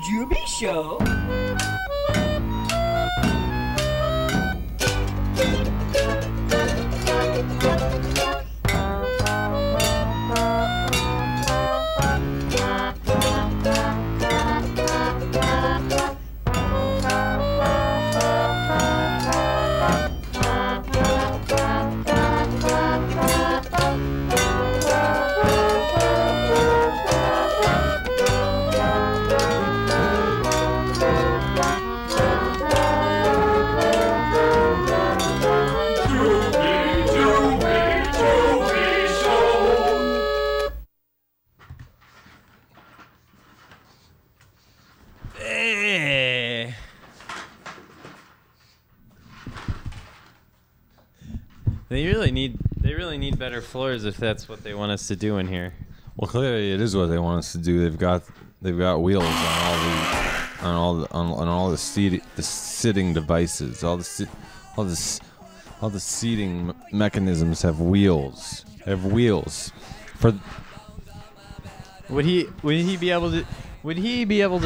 Jubi Show. They really need better floors if that's what they want us to do in here. Well, clearly it is what they want us to do. They've got wheels on all the sitting devices. All the seating mechanisms have wheels. For Would he be able to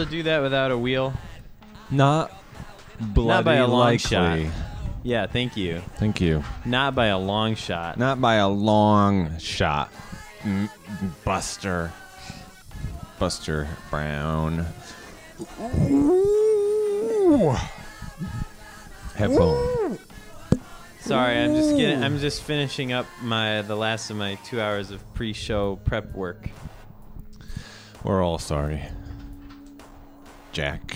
do that without a wheel? not Not by a long likely. shot. Yeah, thank you. Thank you. Not by a long shot. Not by a long shot. Buster Brown. Headphone. Sorry, I'm just finishing up the last of my 2 hours of pre-show prep work. We're all sorry. Jack.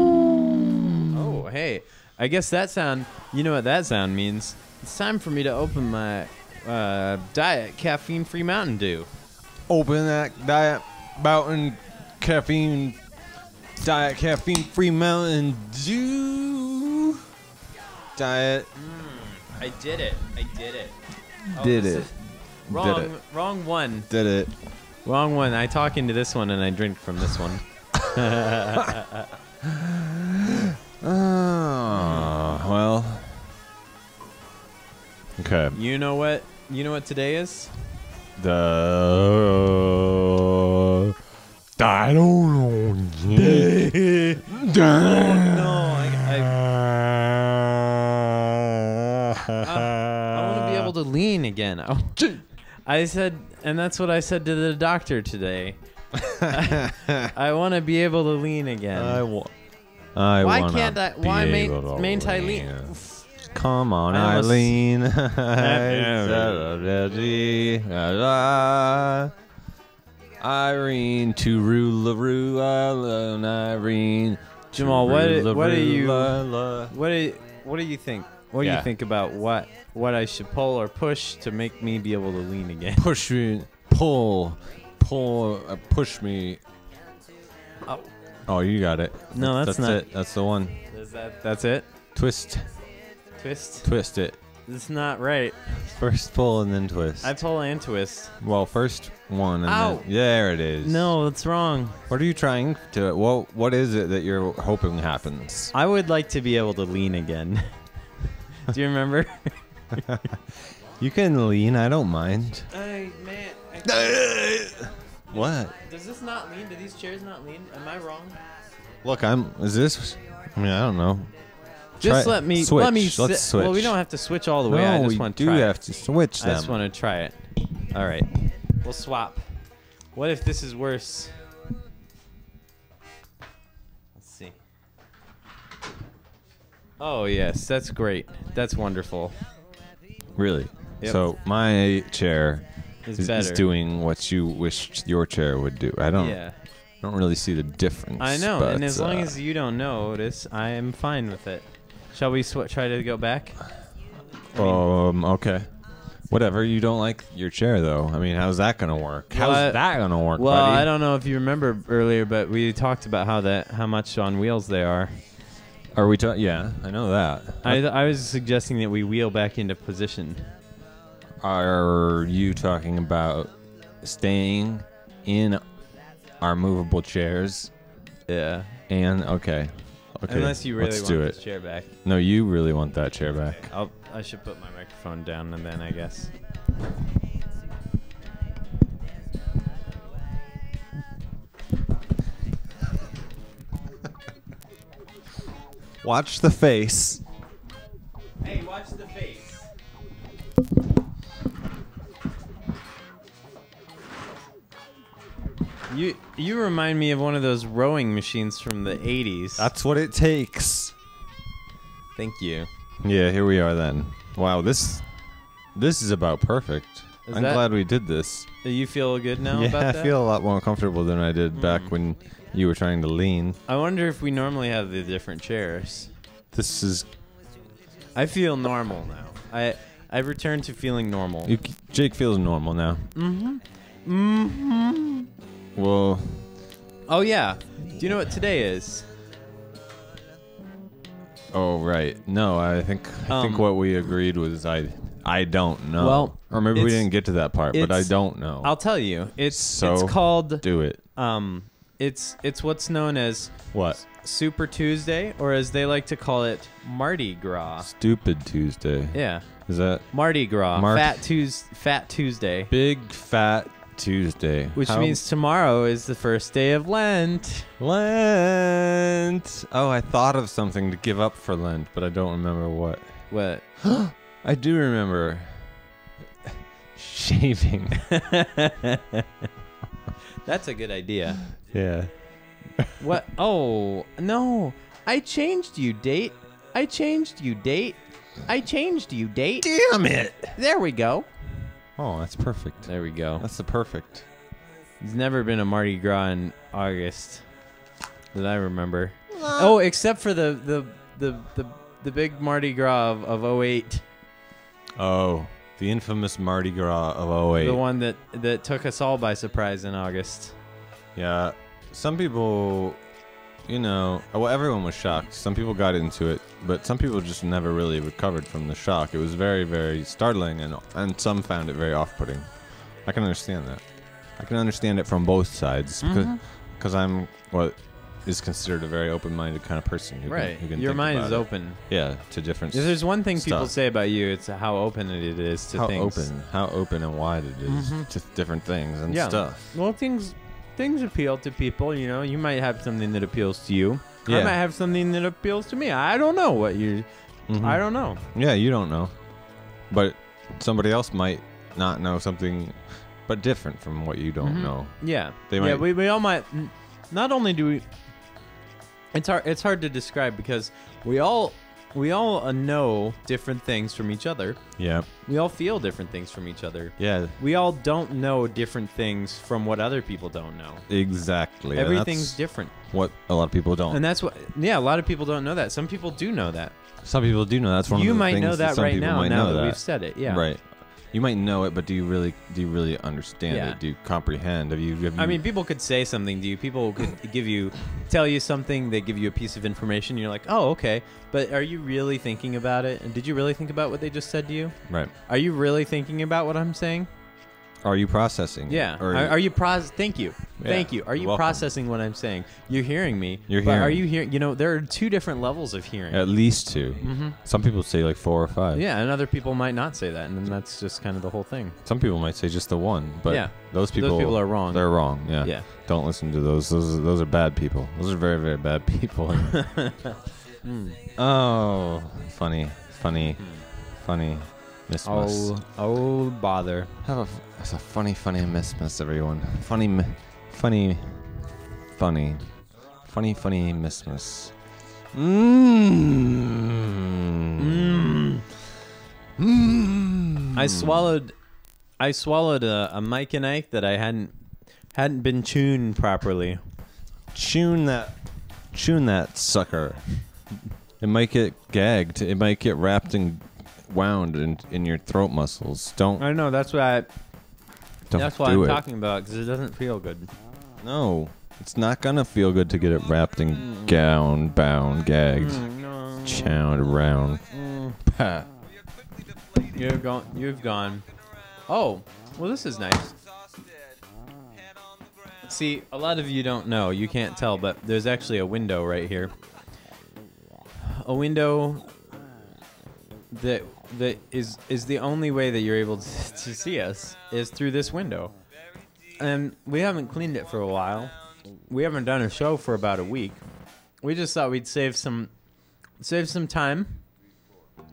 Oh, hey. I guess that sound, you know what that sound means? It's time for me to open my diet caffeine-free Mountain Dew. Open that diet caffeine-free Mountain Dew. Diet. I did it. Oh, Did it. Wrong one. Did it. Wrong one. I talk into this one and I drink from this one. Well. Okay. You know what today is? I don't know. I want to be able to lean again. I said, and that's what I said to the doctor today. I want to be able to lean again. Why mayn't I lean? Come on, I almost- Eileen. Irene to rule alone, Irene. Jamal, what do you think? What do Yeah. you think about what I should pull or push to make me be able to lean again? Push me, push me. Oh, you got it. No, that's not it. That's the one. That's it? Twist it. It's not right. First pull and then twist. I pull and twist. Well, first one and Ow. then there it is. No, that's wrong. What are you trying to? What is it that you're hoping happens? I would like to be able to lean again. Do you remember? You can lean. I don't mind. What? Does this not lean? Do these chairs not lean? Am I wrong? Look, is this? I mean, I don't know. Just let me switch. sit. Let's switch. Well, we don't have to switch all the way. I just want to we try do have it. to switch them. I just want to try it. All right. We'll swap. What if this is worse? Let's see. Oh, yes. That's great. That's wonderful. Really? Yep. So my chair is better. doing what you wished your chair would do. I don't really see the difference. I know, but, and as long as you don't notice, I am fine with it. Shall we try to go back? Okay. Whatever. You don't like your chair, though. I mean, how's that gonna work? Well, How's that gonna work, Well, buddy? I don't know if you remember earlier, but we talked about how much on wheels they are. Are we talking? Yeah, I know that. I was suggesting that we wheel back into position. Are you talking about staying in our movable chairs? Yeah. And okay. Unless you really let's want do this it. chair back. No, you really want that chair back. I should put my microphone down and then I guess. Watch the face. Hey, watch the face. You remind me of one of those rowing machines from the 80s. That's what it takes. Thank you. Yeah, here we are then. Wow, this is about perfect. I'm glad we did this. Do you feel good now yeah, about that? I feel a lot more comfortable than I did back when you were trying to lean. I wonder if we normally have the different chairs. This is... I feel normal now. I've returned to feeling normal. Jake feels normal now. Mm-hmm. Mm-hmm. Well... Oh, yeah. Do you know what today is? Oh, right. No, I think what we agreed was I don't know. Well, or maybe we didn't get to that part, but I don't know. I'll tell you. It's called... Do it. It's what's known as... What? Super Tuesday, or as they like to call it, Mardi Gras. Stupid Tuesday. Yeah. Is that... Mardi Gras. Fat Tuesday. Big Fat Tuesday. Which means tomorrow is the first day of Lent. Lent! Oh, I thought of something to give up for Lent, but I don't remember what. What? I do remember. Shaving. That's a good idea. Yeah. What? Oh, no. I changed you, date. I changed you, date. I changed you, date. Damn it. There we go. Oh, that's perfect. There we go. That's the perfect. There's never been a Mardi Gras in August that I remember. Oh, except for the big Mardi Gras of 08. Oh, the infamous Mardi Gras of 08. The one that took us all by surprise in August. Yeah. Some people, well, everyone was shocked. Some people got into it, but some people just never really recovered from the shock. It was very, very startling, and some found it very off-putting. I can understand that. I can understand it from both sides, because I'm what is considered a very open-minded kind of person. Who can Your think mind about is open. Yeah, to different If there's one thing stuff. people say about you, it's how open it is to things. How open and wide it is to different things and stuff. Well, things appeal to people, You might have something that appeals to you. Yeah. I might have something that appeals to me. I don't know what you... I don't know. Yeah, you don't know. But somebody else might not know something but different from what you don't know. Yeah. They might... we all might... Not only do we... It's hard to describe because we all know different things from each other. Yeah. We all feel different things from each other. Yeah. We all don't know different things from what other people don't know. Exactly. Everything's different. What a lot of people don't. And that's what... Yeah, a lot of people don't know that. Some people do know that. Some people do know. That's one you of the might things know that some right people now. might Now know that we've said it, yeah. Right. You might know it, but do you really understand it? Do you comprehend? Have you? I mean, people could say something to you. People could tell you something. They give you a piece of information. You're like, oh, okay. But are you really thinking about it? And did you really think about what they just said to you? Right. Are you really thinking about what I'm saying? Are you processing? Yeah. Or Are you Thank you. Yeah. Thank you. Are you processing what I'm saying? You're hearing me. You're but hearing. Are you hearing? There are 2 different levels of hearing. At least 2. Some people say like 4 or 5. Yeah, and other people might not say that, and then that's just kind of the whole thing. Some people might say just the one, but yeah. those people are wrong. They're wrong. Yeah. Yeah. Don't listen to those. Those are bad people. Those are very, very bad people. Oh, funny. Miss. Oh, bother. It's a funny Miss, everyone. Funny Miss. I swallowed a Mike and Ike that I hadn't been tuned properly. Tune that sucker. It might get gagged. It might get wrapped and wound in your throat muscles. Don't. I know. That's why I'm talking about, because it doesn't feel good. No, it's not gonna feel good to get it wrapped and gowned, bound, gagged, chowed around. You've gone. Oh, well, this is nice. See, a lot of you don't know. You can't tell, but there's actually a window right here. A window that is the only way that you're able to see us is through this window. And we haven't cleaned it for a while. We haven't done a show for about a week. We just thought we'd save some Save some time.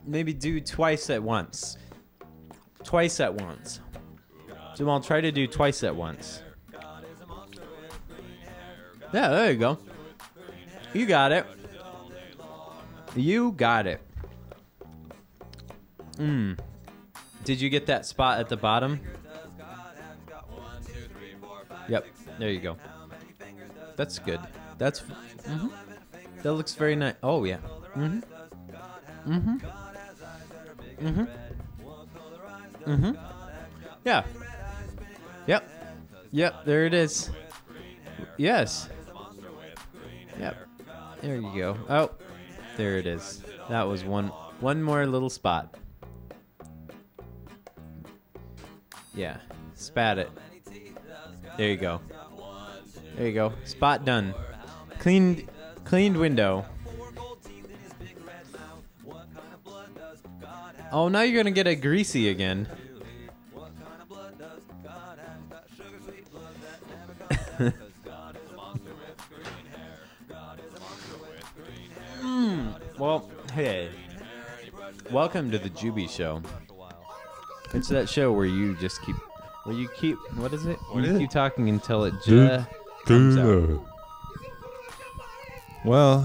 Maybe do twice at once. Twice at once. Jamal, try to do twice at once. Yeah, there you go. You got it. You got it. Did you get that spot at the bottom? Yep. There you go. That's good. That's... That looks very nice. Oh, yeah. Yeah. Yep. Yep, there it is. Yes. Yep. There you go. Oh, there it is. That was one more little spot. Yeah. Spat it. There you go. There you go. Spot done. Cleaned window. Oh, now you're gonna get it greasy again. Well, hey. Welcome to the Jubi show. It's that show where you just keep... What is it? You keep talking until it just comes out. Well,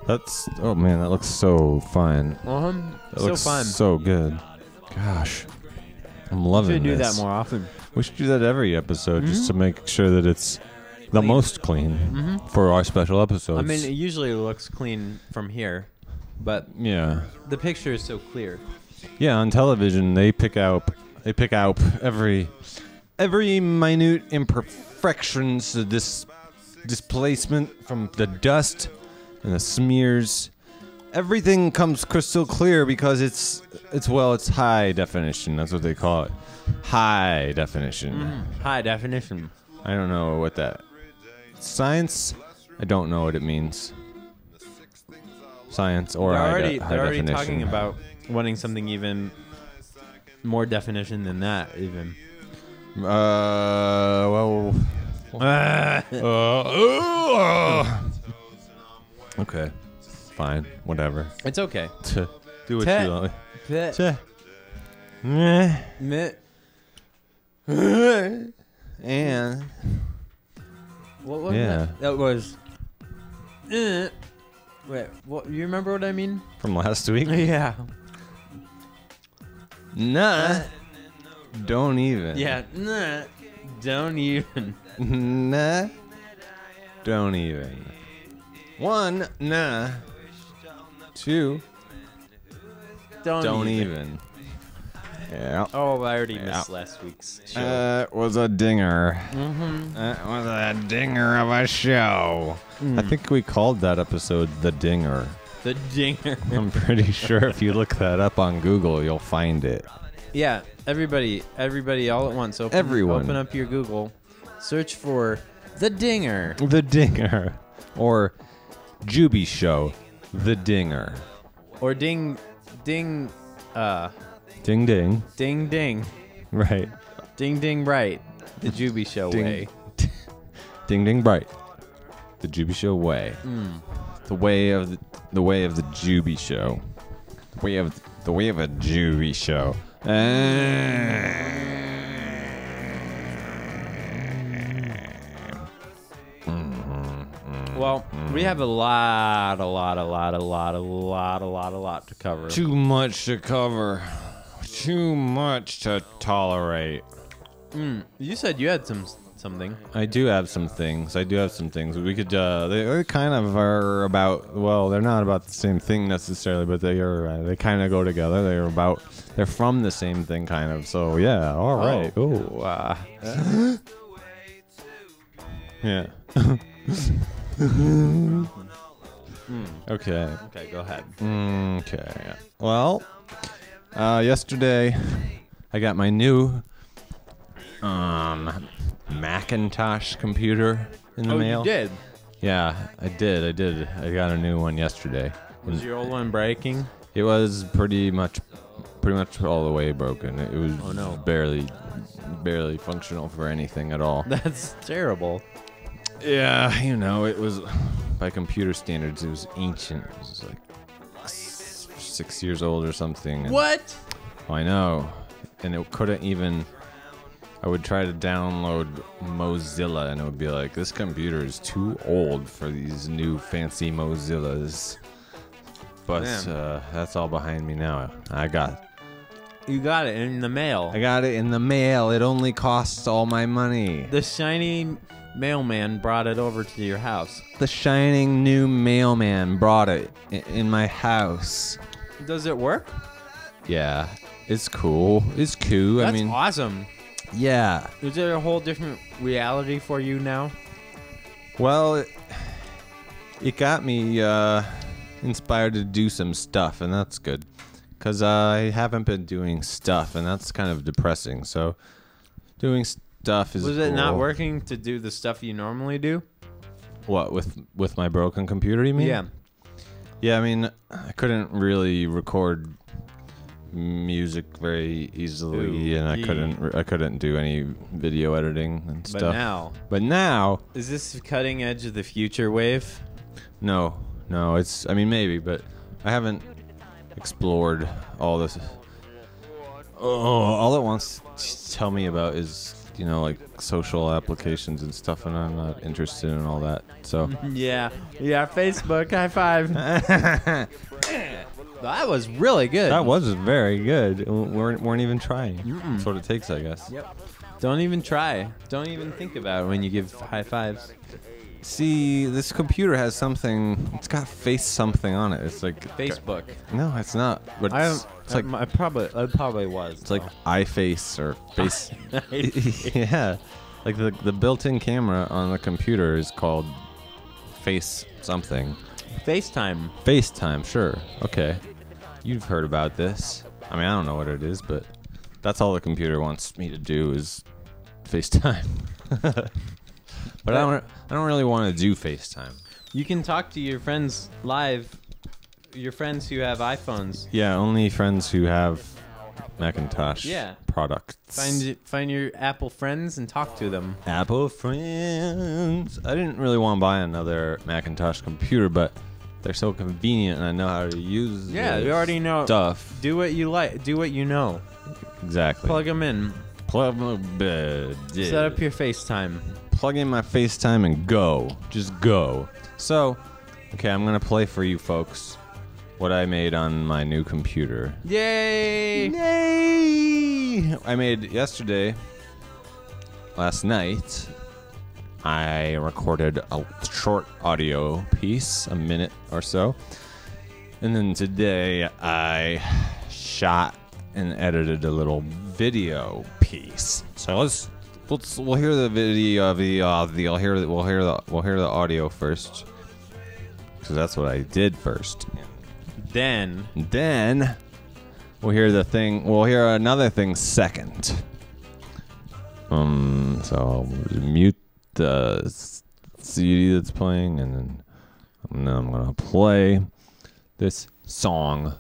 that's... Oh, man, that looks so fine. That looks fun. So good. Gosh. I'm loving this. We should do that more often. We should do that every episode just to make sure that it's the most clean for our special episodes. I mean, it usually looks clean from here, but yeah, the picture is so clear. Yeah, on television they pick out every minute imperfections, the displacement from the dust and the smears. Everything comes crystal clear because it's high definition. That's what they call it. High definition. High definition. I don't know what that... Science? I don't know what it means. Science or high definition. They're already talking about wanting something even more definition than that, even. Well... Okay. Fine. Whatever. It's okay. Do what you want. And what was that? That was. Wait, what? You remember what I mean? From last week? Yeah. Nah. Don't even. Yeah. Nah. Don't even. Nah. Don't even. 1. Nah. 2. Don't even. Yeah. Oh, I already missed last week's show. That was a dinger. That was a dinger of a show. I think we called that episode The Dinger. The Dinger. I'm pretty sure if you look that up on Google, you'll find it. Yeah, everybody all at once. Open up your Google. Search for The Dinger. The Dinger. Or Jubi Show. The Dinger. Or Ding... Ding Ding. Ding. Right. Ding right. The Jubi Show way. Ding bright. The Jubi Show way. The way of the Jubi Show. The way of a Jubi Show. Well, we have a lot to cover. Too much to cover. Too much to tolerate. You said you had something. I do have some things. We could. They kind of are about. Well, they're not about the same thing necessarily, but they are. They kind of go together. They're from the same thing, kind of. So yeah. All right. Yeah. Okay. Okay, go ahead. Okay. Well, yesterday I got my new Macintosh computer in the mail. You did? Yeah, I did. I got a new one yesterday. Was your old one breaking? It was pretty much all the way broken. It was barely functional for anything at all. That's terrible. Yeah, it was by computer standards, it was ancient. It was like 6 years old or something. And What? I know. And it couldn't even... I would try to download Mozilla, and it would be like, this computer is too old for these new fancy Mozillas. But that's all behind me now. You got it in the mail. I got it in the mail. It only costs all my money. The shiny mailman brought it over to your house. The shining new mailman brought it in my house. Does it work? Yeah, it's cool. It's cool. That's I mean, awesome. Yeah. Is there a whole different reality for you now? Well, it got me inspired to do some stuff, and that's good. Because I haven't been doing stuff, and that's kind of depressing. So, doing stuff is Was it cool. not working to do the stuff you normally do? What, with my broken computer, you mean? Yeah. Yeah, I mean, I couldn't really record music very easily, and I couldn't do any video editing and stuff. But now, is this cutting edge of the future wave? No, it's, I mean, maybe, but I haven't explored all this. All it wants to tell me about is, you know, like social applications and stuff, and I'm not interested in all that. So yeah, Facebook, high five. That was really good. That was very good. Weren't even trying. That's what it takes, I guess. Yep. Don't even try. Don't even think about it when you give high fives. See, this computer has something. It's got face something on it. It's like Facebook. No, it's not. But it's like I probably was. It's like iFace or face. Yeah, like the built-in camera on the computer is called Face something. FaceTime. FaceTime, sure. Okay. You've heard about this. I mean, I don't know what it is, but that's all the computer wants me to do is FaceTime. But I don't really want to do FaceTime. You can talk to your friends live. Your friends who have iPhones. Yeah, only friends who have Macintosh products. Find your Apple friends and talk to them. Apple friends. I didn't really want to buy another Macintosh computer, but they're so convenient, and I know how to use. Yeah, you already know stuff. Do what you like. Do what you know. Exactly. Plug them in. Set up your FaceTime. Plug in my FaceTime and go. Just go. So, okay, I'm gonna play for you folks what I made on my new computer. Yay! Yay! I made last night, I recorded a short audio piece, a minute or so. And then today I shot and edited a little video piece. So we'll hear the video we'll hear the audio first. Because that's what I did first. Then we'll hear another thing second. So I'll mute the CD that's playing, and then I'm gonna play this song,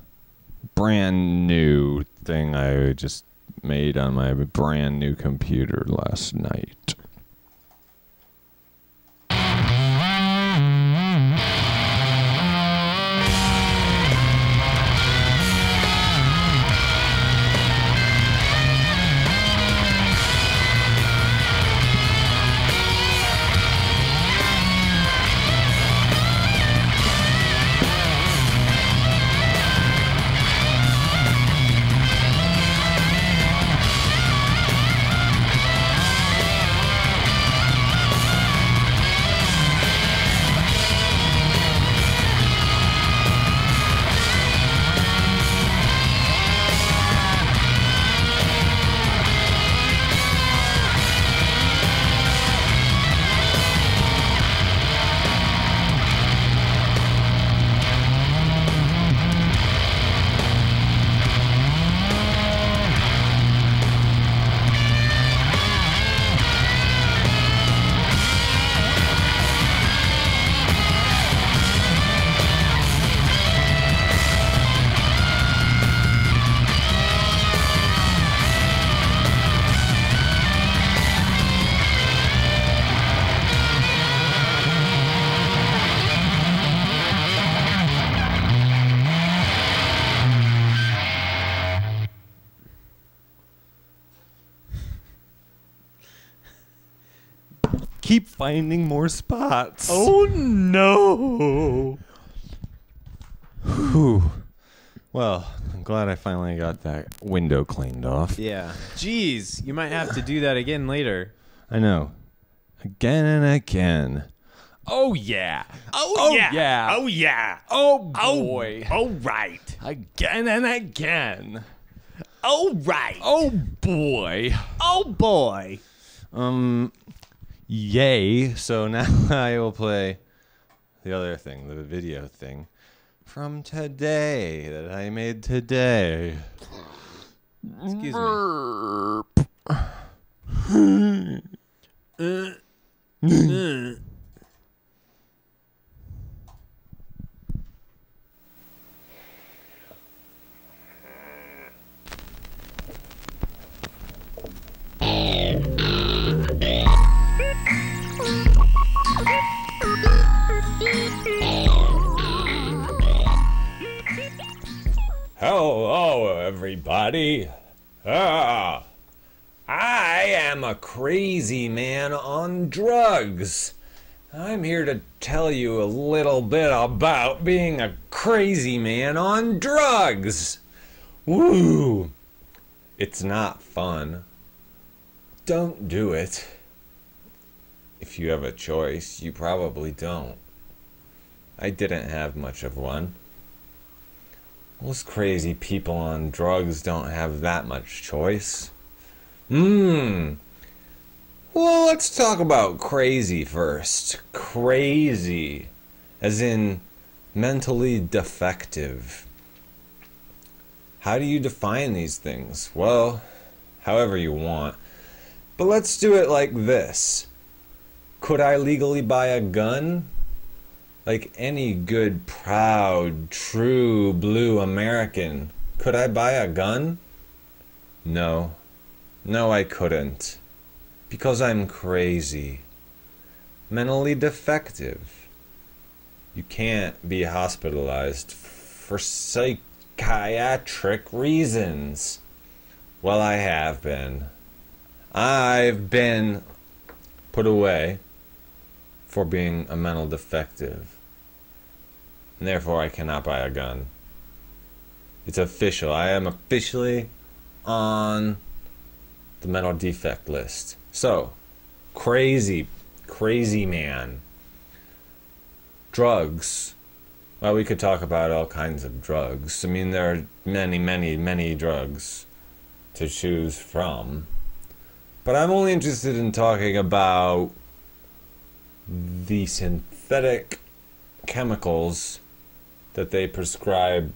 brand new thing I just made on my brand new computer last night. keep finding more spots. Oh no. Whew. Well, I'm glad I finally got that window cleaned off. Yeah. Jeez, you might have to do that again later. I know. Again and again. Oh yeah. Oh yeah. yeah. Oh yeah. Oh boy. Oh right. Again and again. Oh right. Oh boy. Oh boy. Yay. So now I will play the other thing, the video thing from today that I made today. Excuse me. Hello, everybody. I am a crazy man on drugs. I'm here to tell you a little bit about being a crazy man on drugs. Woo! It's not fun. Don't do it. If you have a choice, you probably don't. I didn't have much of one. Most crazy people on drugs don't have that much choice. Well, let's talk about crazy first. Crazy, as in mentally defective. How do you define these things? Well, however you want. But let's do it like this. Could I legally buy a gun? Like any good, proud, true blue American, could I buy a gun? No. No, I couldn't. Because I'm crazy. Mentally defective. You can't be hospitalized for psychiatric reasons. Well, I have been. I've been put away for being a mental defective. And therefore, I cannot buy a gun. It's official. I am officially on the mental defect list. So, crazy man. Drugs. Well, we could talk about all kinds of drugs. I mean, there are many drugs to choose from. But I'm only interested in talking about the synthetic chemicals that they prescribe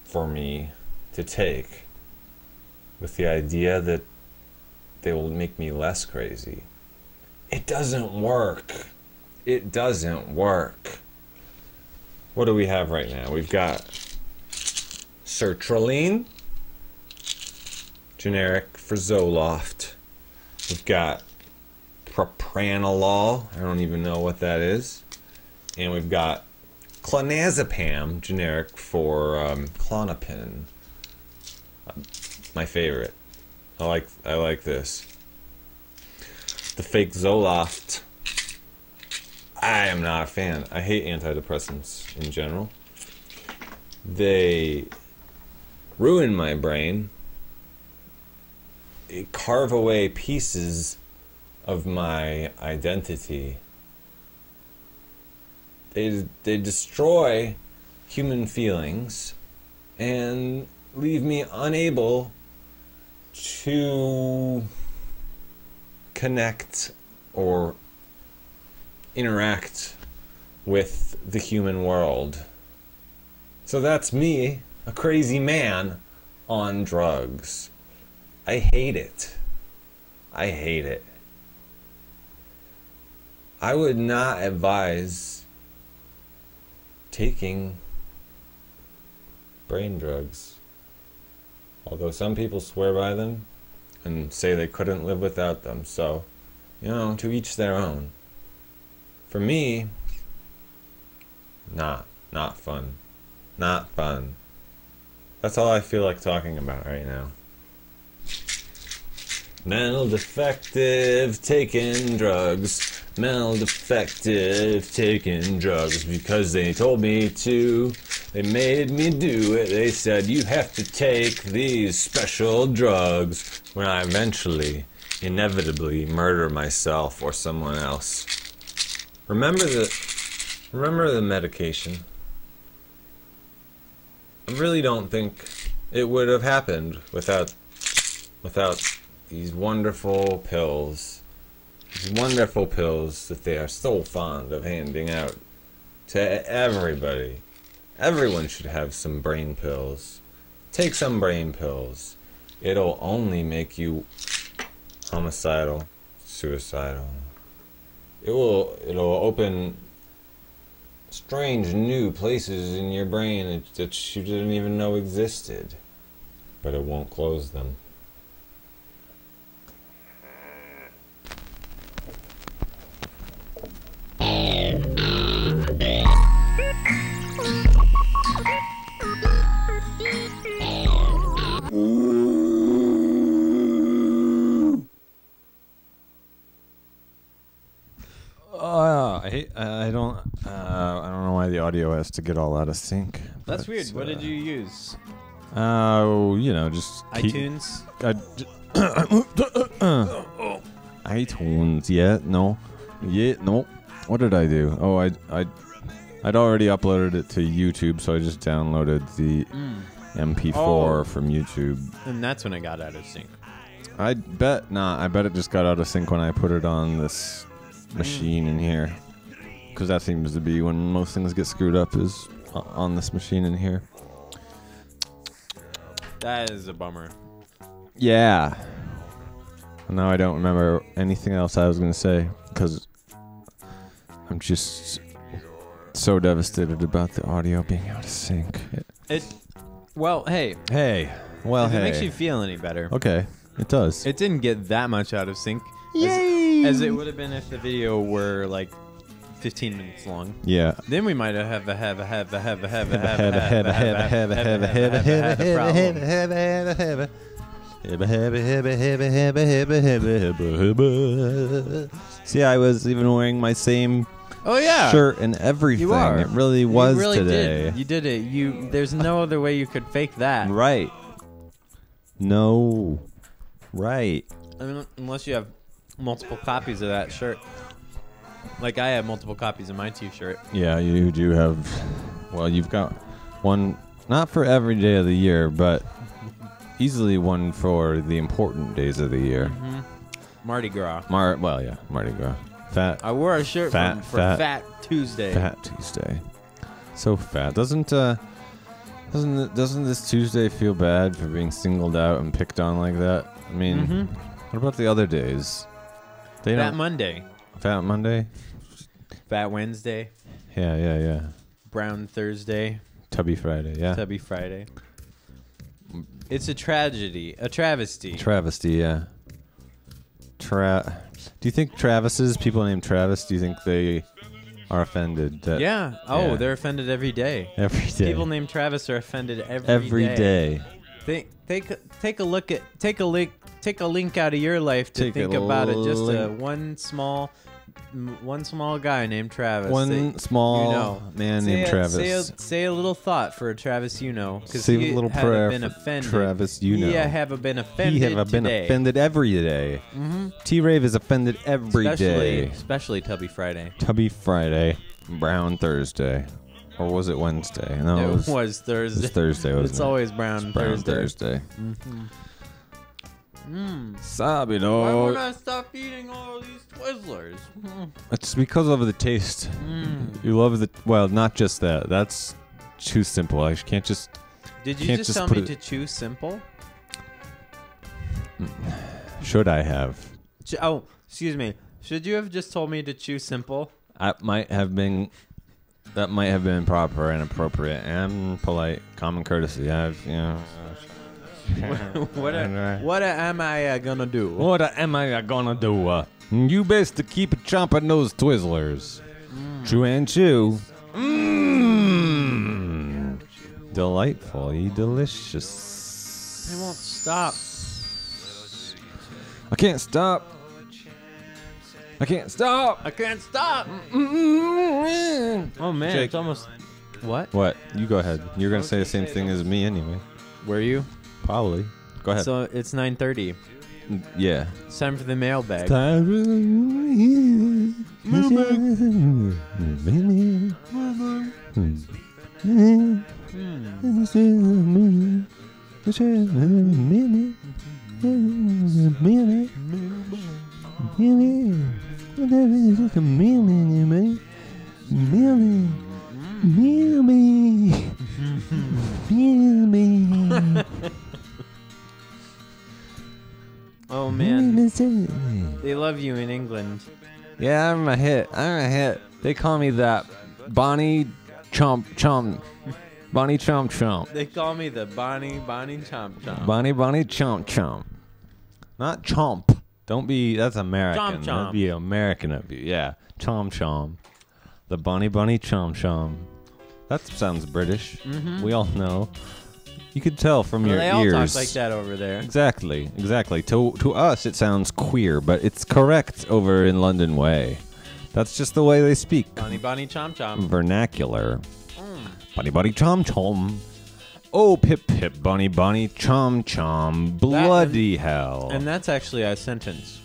for me to take, with the idea that they will make me less crazy. It doesn't work. It doesn't work. What do we have right now? We've got sertraline, generic for Zoloft. We've got propranolol, I don't even know what that is. And we've got clonazepam, generic for Klonopin. My favorite. I like this. The fake Zoloft. I am not a fan. I hate antidepressants in general. They ruin my brain. They carve away pieces of my identity. They destroy human feelings and leave me unable to connect or interact with the human world. So that's me, a crazy man on drugs. I hate it. I hate it. I would not advise taking brain drugs. Although some people swear by them and say they couldn't live without them. So, you know, to each their own. For me, not fun. Not fun. That's all I feel like talking about right now. Mental defective, taking drugs. Mental defective, taking drugs because they told me to. They made me do it. They said, you have to take these special drugs. When I eventually, inevitably murder myself or someone else. Remember the medication. I really don't think it would have happened without these wonderful pills. These wonderful pills that they are so fond of handing out to everybody. Everyone should have some brain pills. Take some brain pills. It'll only make you homicidal, suicidal. It'll open strange new places in your brain that you didn't even know existed. But it won't close them. I don't know why the audio has to get all out of sync. That's weird. What did you use? Just iTunes? iTunes, no. What did I do? Oh, I'd already uploaded it to YouTube, so I just downloaded the MP4 from YouTube. And that's when it got out of sync. I bet it just got out of sync when I put it on this machine in here. Because that seems to be when most things get screwed up, is on this machine in here. That is a bummer. Yeah. Now I don't remember anything else I was going to say, because I'm just so devastated about the audio being out of sync. Well, hey. Well, if it makes you feel any better. Okay, it does. It didn't get that much out of sync. Yay! As it would have been if the video were like 15 minutes long. Yeah. Then we might have a problem. See, I was even wearing my same shirt and everything. You are. It really was you really today. Did. You did it. There's no other way you could fake that. Right. No. Right. I mean, unless you have multiple copies of that shirt. Like I have multiple copies of my t-shirt. Yeah, you do have. Well, you've got one, not for every day of the year, but easily one for the important days of the year. Mm-hmm. Mardi Gras. Mardi Gras. Fat. I wore a shirt for Fat Tuesday. Fat Tuesday. So fat. Doesn't this Tuesday feel bad for being singled out and picked on like that? I mean, what about the other days? Fat Monday. Fat Monday? Fat Wednesday. Yeah. Brown Thursday. Tubby Friday, yeah. Tubby Friday. It's a tragedy. A travesty. Travesty, yeah. Do you think Travises, people named Travis, do you think they are offended? Yeah. Oh, they're offended every day. Every day. People named Travis are offended every day. Take a link out of your life to think about it. Just one small guy named Travis. Man named Travis. Say a little thought for a Travis you know. Say a little prayer for Travis you know. He have been offended offended every day. T-Rave is offended every day. Especially Tubby Friday. Tubby Friday. Brown Thursday. Or was it Wednesday? No, it was Thursday. It was Thursday, wasn't it? It's always Brown Thursday. Sabino. Why would I stop eating all these Twizzlers? It's because of the taste. You love not just that. That's too simple. I can't just. Did you just tell me to chew simple? Should I have? Oh, excuse me. Should you have just told me to chew simple? That might have been proper and appropriate and polite, common courtesy. What am I gonna do? What am I gonna do? You best to keep chomping those Twizzlers. Chew and chew. Delightfully delicious. I won't stop. I can't stop. I can't stop. I can't stop. Oh man, Jake. it's almost. What? What? You go ahead. You're gonna say the same thing as me anyway. Were you? Probably. Go ahead. So it's 9:30. Yeah. It's time for the mailbag. Oh man, they love you in England. Yeah, I'm a hit. They call me that. Bonnie Chomp Chomp. Bonnie Chomp Chomp. They call me the Bonnie Chomp Chomp. Bonnie Chomp Chomp. Not Chomp. Don't be, that's American. Chomp Chomp. That'd be American of you. Yeah. Chomp Chomp. The Bonnie Chomp Chomp. That sounds British. Mm-hmm. We all know. You could tell from your They all ears. talk like that over there. Exactly. To us, it sounds queer, but it's correct over in London Way. That's just the way they speak. Bonnie Chomp Chomp. Vernacular. Bonnie Chom Chom. Oh, pip pip, Bonnie Chom Chom. Bloody hell. And that's actually a sentence.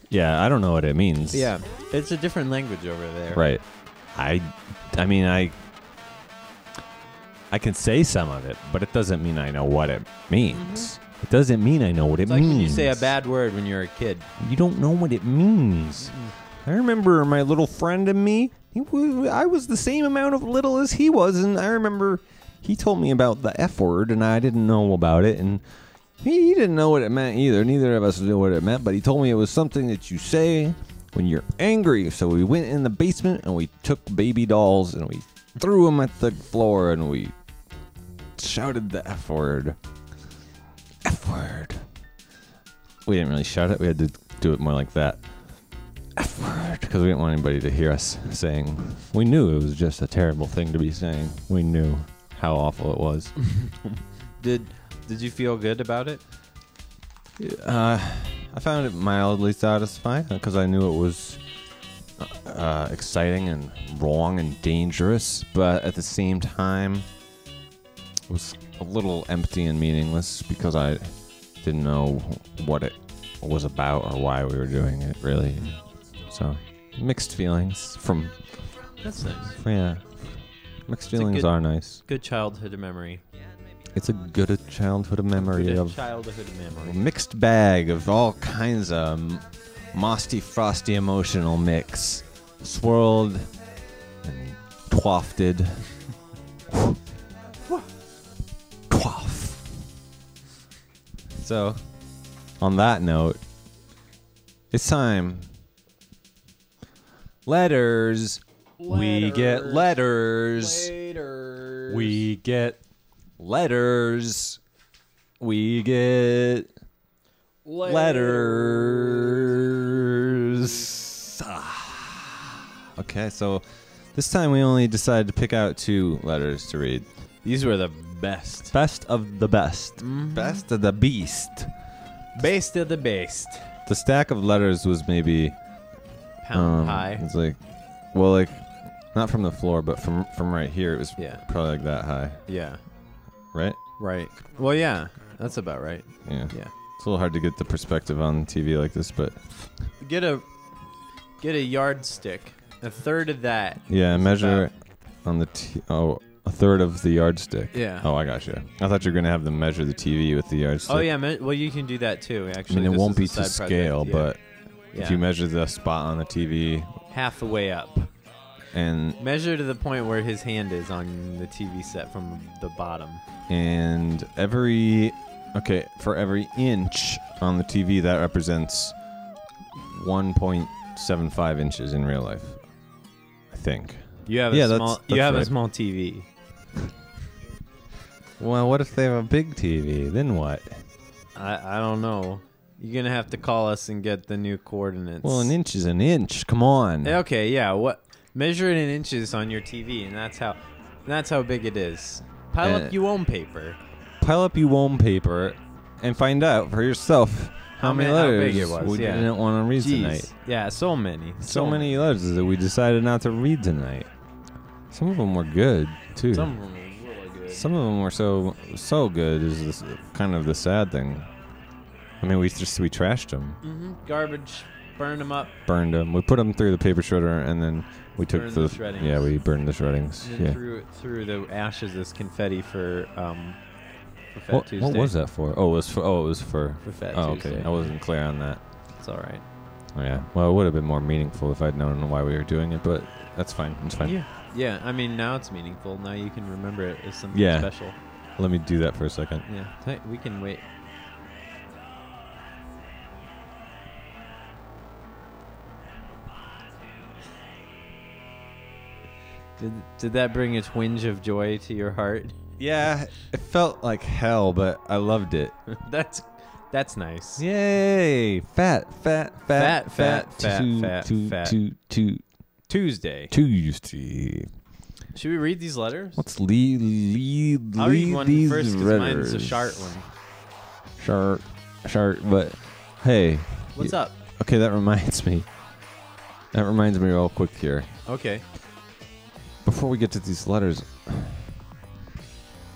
Yeah, I don't know what it means. Yeah, it's a different language over there. Right. I mean, I can say some of it, but it doesn't mean I know what it means. It doesn't mean I know what it It's like means. when you say a bad word when you're a kid. You don't know what it means. I remember my little friend and me. I was the same amount of little as he was, and I remember he told me about the F word, and I didn't know about it, and he didn't know what it meant either. Neither of us knew what it meant, but he told me it was something that you say when you're angry. So we went in the basement, and we took baby dolls, and we threw them at the floor, and we shouted the F word. F word. We didn't really shout it. We had to do it more like that. F word. Because we didn't want anybody to hear us saying. We knew it was just a terrible thing to be saying. We knew how awful it was. Did you feel good about it? I found it mildly satisfying because I knew it was exciting and wrong and dangerous, but at the same time, it was a little empty and meaningless because I didn't know what it was about or why we were doing it, really. So, mixed feelings from... That's nice. Yeah. Mixed feelings are nice. Good childhood memory. It's a good childhood memory Good of... childhood A memory. mixed bag of all kinds of mosty, frosty emotional mix. Swirled and twafted. Twaff. So, on that note, it's time. Letters. We get letters. We get letters. We get letters. Okay, so this time we only decided to pick out 2 letters to read. These were the best. Best of the best. Best of the beast. Best of the best. The stack of letters was maybe... Pound high. It's like... Well, like... Not from the floor, but from right here, it was probably like that high. Yeah. Right? Right. Well, yeah. That's about right. Yeah. Yeah. It's a little hard to get the perspective on TV like this, but... Get a yardstick. A third of that. Yeah, measure on the... a third of the yardstick. Yeah. Oh, I got you. I thought you were going to have them measure the TV with the yardstick. Oh, yeah. Well, you can do that, too. I Actually, mean, it this won't is be a to side scale, project. but if you measure the spot on the TV... half the way up. And measure to the point where his hand is on the TV set from the bottom. And for every inch on the TV, that represents 1.75 inches in real life, I think. You have a small TV. Well, what if they have a big TV? Then what? I don't know. You're gonna have to call us and get the new coordinates. Well, an inch is an inch. Come on. Okay, yeah. What? Measure it in inches on your TV, and that's how big it is. Pile up your own paper. Pile up your own paper, and find out for yourself how many how letters big it was, we yeah. didn't want to read Jeez. tonight. Yeah, so many. So many letters that we decided not to read tonight. Some of them were good too. Some of them were really good. Some of them were so good. Is this kind of the sad thing? I mean, we trashed them, Garbage. Burn them up. burned them. We put them through the paper shredder, and then we took Burned the shreddings. Yeah, we burned the shreddings. And then Yeah. threw the ashes as confetti for Fat What Tuesday. was that for? Oh, it was for. For Fat Oh, Tuesday. okay. I wasn't clear on that. It's all right. Oh, yeah. Well, it would have been more meaningful if I'd known why we were doing it, but that's fine. It's fine. Yeah. Yeah. I mean, now it's meaningful. Now you can remember it as something Yeah. special. Let me do that for a second. Yeah. Hey, we can wait. Did that bring a twinge of joy to your heart? Yeah, it felt like hell, but I loved it. That's nice. Yay! Fat. Tuesday. Tuesday. Should we read these letters? Let's lead I'll read one these first because mine's a letters. short one. Short, but hey. What's up? Okay, that reminds me. Real quick here. Okay. Before we get to these letters,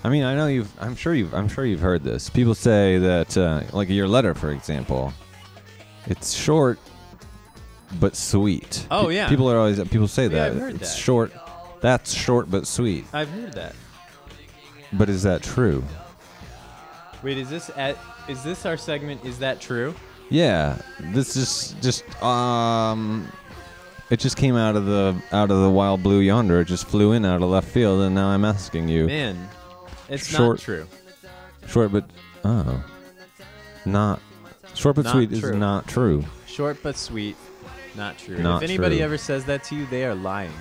I mean, I know I'm sure you've heard this. People say that, like your letter, for example, it's short but sweet. Oh, yeah. People say Yeah, that I've heard it's that. short. That's short but sweet. I've heard that. But is that true? Wait, is this our segment? Is that true? Yeah. This is just it just came out of the wild blue yonder. It just flew in out of left field, and now I'm asking you. Man, it's Short- not true. Short but not short but Not sweet true. is not true. Short but sweet, not true. Not if anybody true. ever says that to you, they are lying.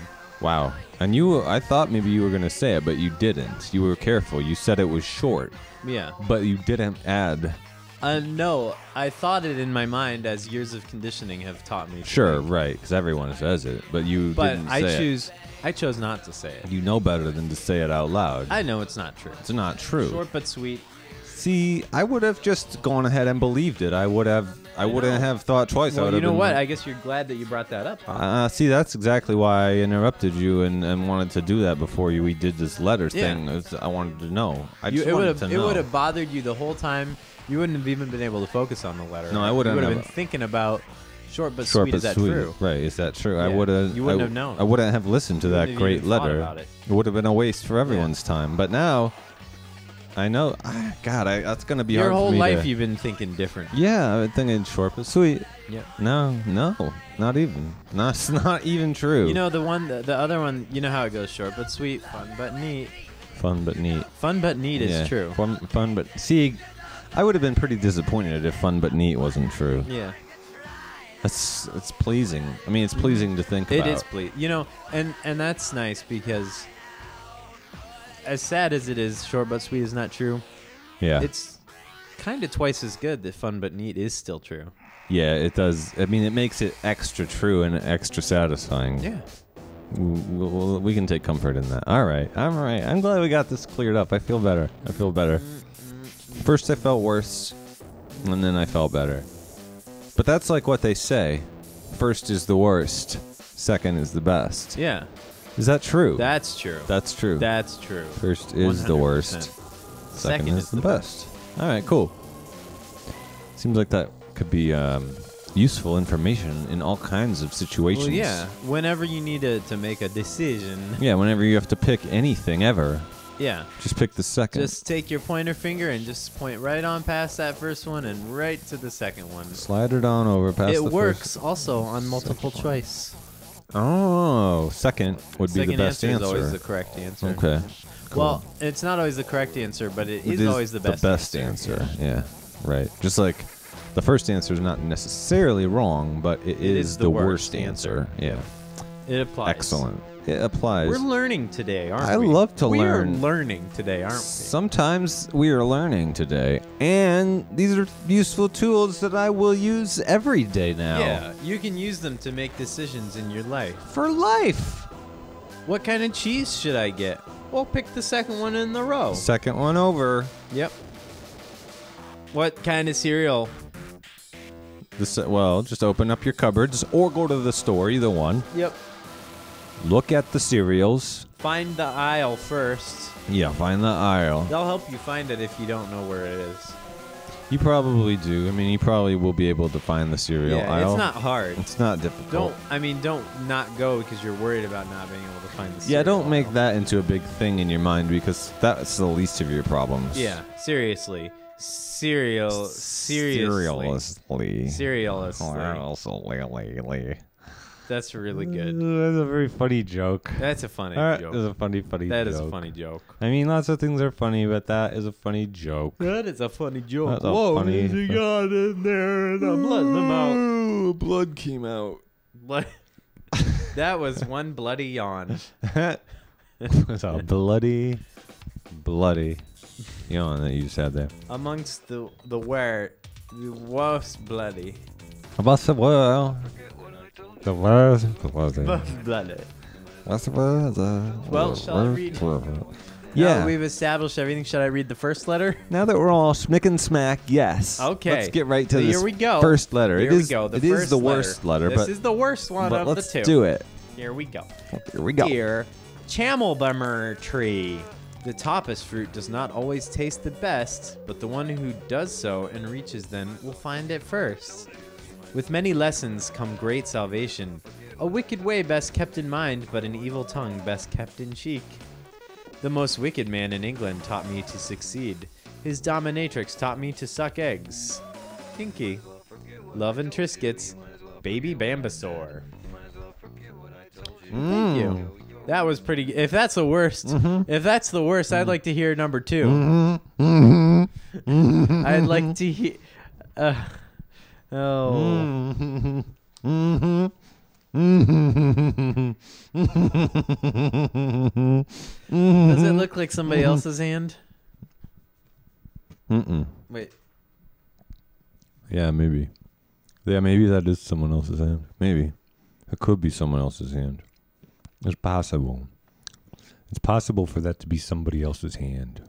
Wow. And I thought maybe you were gonna say it, but you didn't. You were careful. You said it was short, Yeah. but you didn't add. No, I thought it in my mind as years of conditioning have taught me. to Sure, think. right? Because everyone says it, but you But didn't I say chose not to say it. it. You know better than to say it out loud. I know it's not true. It's not true. Short but sweet. See, I would have just gone ahead and believed it. I wouldn't have thought twice. I Well, would you have know been, what? I guess you're glad that you brought that up, huh? See, that's exactly why I interrupted you and wanted to do that before we did this letter Yeah. thing. I wanted to know. I just It wanted to it know. would have bothered you the whole time. You wouldn't have even been able to focus on the letter. No, I wouldn't You would have have. been thinking about short but Short sweet. but Is that sweet. true? Right, is that true? I Yeah. would have. You wouldn't have known. I wouldn't have listened to You that wouldn't have great even thought letter. about it. It would have been a waste for everyone's time. But now, I know. God, that's gonna be Your hard whole for me life to, you've been thinking different. Yeah, I've been thinking short but sweet. Yeah. No, not even. It's not even true. You know the other one. You know how it goes: short but sweet, fun but neat. Fun but neat. Fun but neat Yeah, is true. Fun but see, I would have been pretty disappointed if fun but neat wasn't true. Yeah, It's pleasing. I mean, it's pleasing to think it about. is please. You know, and that's nice because as sad as it is, short but sweet is not true. Yeah. It's kind of twice as good that fun but neat is still true. Yeah, it does. I mean, it makes it extra true and extra satisfying. Yeah. We can take comfort in that. All right. I'm glad we got this cleared up. I feel better. First I felt worse, and then I felt better. But that's like what they say. First is the worst. Second is the best. Yeah. Is that true? That's true. That's true. That's true. First is the 100%. worst. Second is the best. All right, cool. Seems like that could be useful information in all kinds of situations. Well, yeah. Whenever you need to make a decision. Yeah, whenever you have to pick anything ever, Yeah. just pick the second. Just take your pointer finger and just point right on past that first one and right to the second one. Slide it on over past It the works also on multiple choice. First. Oh, second would be Second the best answer is always answer. the correct answer. Okay. Cool. Well, it's not always the correct answer, but it It is always the best. answer. Yeah, right. Just like the first answer is not necessarily wrong, but it is the worst answer. Yeah. It applies. Excellent. It applies. We're learning today, aren't I we? love to we learn. are learning today, aren't we? Sometimes we are learning today, and these are useful tools that I will use every day now. Yeah, you can use them to make decisions in your life. For life. What kind of cheese should I get? Well, pick the second one in the row. Second one over. Yep. What kind of cereal Well, just open up your cupboards or go to the store, either one. Yep. Look at the cereals. Find the aisle first. Yeah, find the aisle. They'll help you find it if you don't know where it is. You probably do. I mean, you probably will be able to find the cereal aisle. It's not hard. It's not difficult. Don't not go because you're worried about not being able to find the cereal. Yeah, don't make that into a big thing in your mind because that's the least of your problems. Yeah, seriously. Seriously. That's really good. That's a very funny joke. That's a funny joke. That's a funny joke. That is a funny joke. I mean, lots of things are funny, but that is a funny joke. That is a funny joke. That's a funny. He got in there and I'm letting him out. Blood came out. Blood. That was one bloody yawn. It's a bloody yawn that you just had there. Amongst the worst bloody. What's the world? The worst bloody. Bloody. What's the world? Well, shall I read? Yeah. Now we've established everything. Should I read the first letter? Now that we're all smick and smack, yes. Okay. Let's get right to So this here we go. first letter. Here we go. It is the worst letter, this is the worst one but of let's the two. do it. Here we go. Here we go. Dear Chamelbummer tree. The toppest fruit does not always taste the best, but the one who does so and reaches them will find it first. With many lessons come great salvation. A wicked way best kept in mind, but an evil tongue best kept in cheek. The most wicked man in England taught me to succeed. His dominatrix taught me to suck eggs. Kinky. Love and Triscuits. Baby Bambasaur. Thank you. That was pretty. If that's the worst, I'd like to hear number 2. I'd like to hear. Oh. Does it look like somebody else's hand? Wait. Yeah, maybe. Yeah, maybe that is someone else's hand. Maybe. It could be someone else's hand. It's possible. It's possible for that to be somebody else's hand.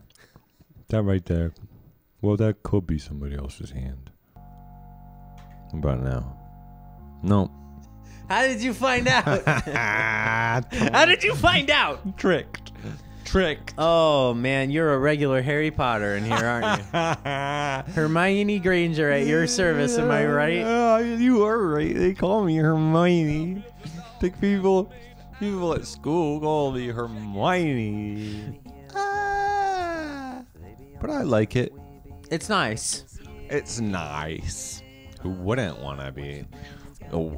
That right there. Well, that could be somebody else's hand. What about now? No. How did you find out? How did you find out? Tricked. Oh, man, you're a regular Harry Potter in here, aren't you? Hermione Granger at your service, am I right? You are right. They call me Hermione. Think people at school call me Hermione. But I like it. It's nice. It's nice. Who wouldn't want to be a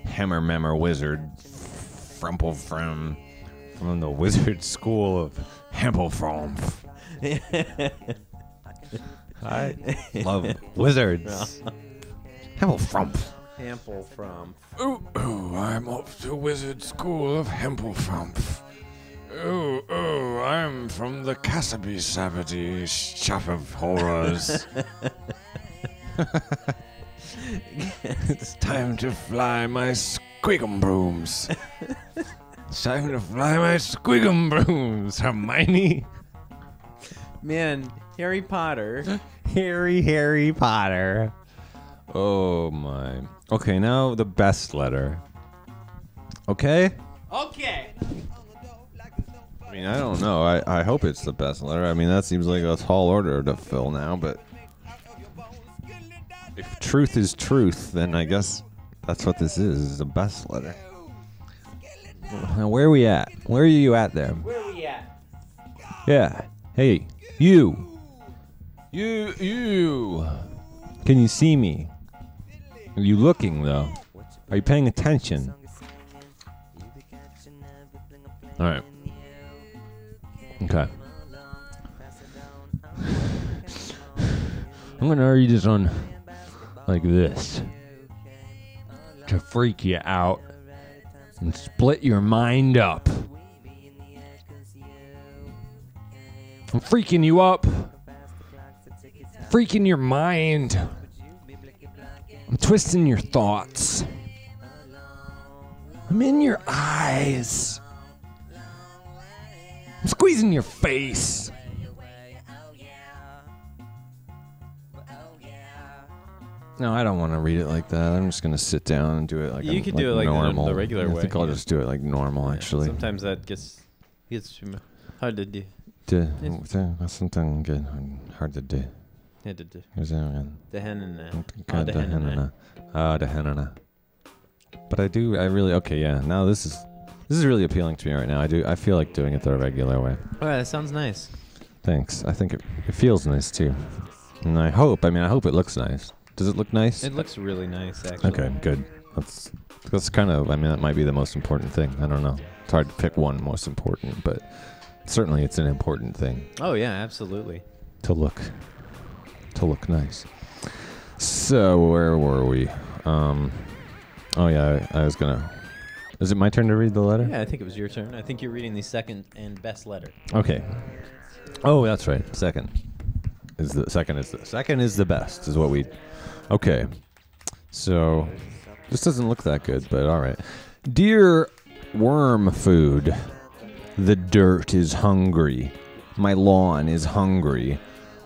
hammer memmer wizard frumple from the wizard school of Hempelfromf. I love wizards. Hempelfromf. Hempelfromf. Oh, I'm off to wizard school of Hempelfromf. Oh, I'm from the Cassaby Sabbaty shop of horrors. It's time to fly my squigum brooms. It's time to fly my squigum brooms, Hermione. Man, Harry Potter. Harry Potter. Oh, my. Okay, now the best letter. Okay? Okay. I mean, I don't know. I hope it's the best letter. I mean, that seems like a tall order to fill now, but if truth is truth, then I guess that's what this is the best letter. Now, where are we at? Where are you at there? Where are we at? Yeah. Hey, you. You. Can you see me? Are you looking, though? Are you paying attention? All right. Okay. I'm going to read this one like this. To freak you out and split your mind up. I'm freaking you up. Freaking your mind. I'm twisting your thoughts. I'm in your eyes. I'm squeezing your face. No, I don't want to read it like that. I'm just gonna sit down and do it like you could do it like normal. the regular way. I think I'll just do it like normal, actually. Sometimes that gets hard to do. Something good, hard to do. The henna. But I really, okay, yeah. Now this is really appealing to me right now. I feel like doing it the regular way. All right, that sounds nice. Thanks. I think it feels nice too. And I hope it looks nice. Does it look nice? It looks really nice, actually. Okay, good. That's kind of, that might be the most important thing. I don't know. It's hard to pick one most important, but certainly it's an important thing. Oh, yeah, absolutely. To look nice. So, where were we? Oh, yeah, I was going to... Is it my turn to read the letter? Yeah, I think it was your turn. I think you're reading the second and best letter. Okay. Oh, that's right. Second is the best, is what we... Okay. So, this doesn't look that good, but all right. Dear Worm Food, the dirt is hungry. My lawn is hungry.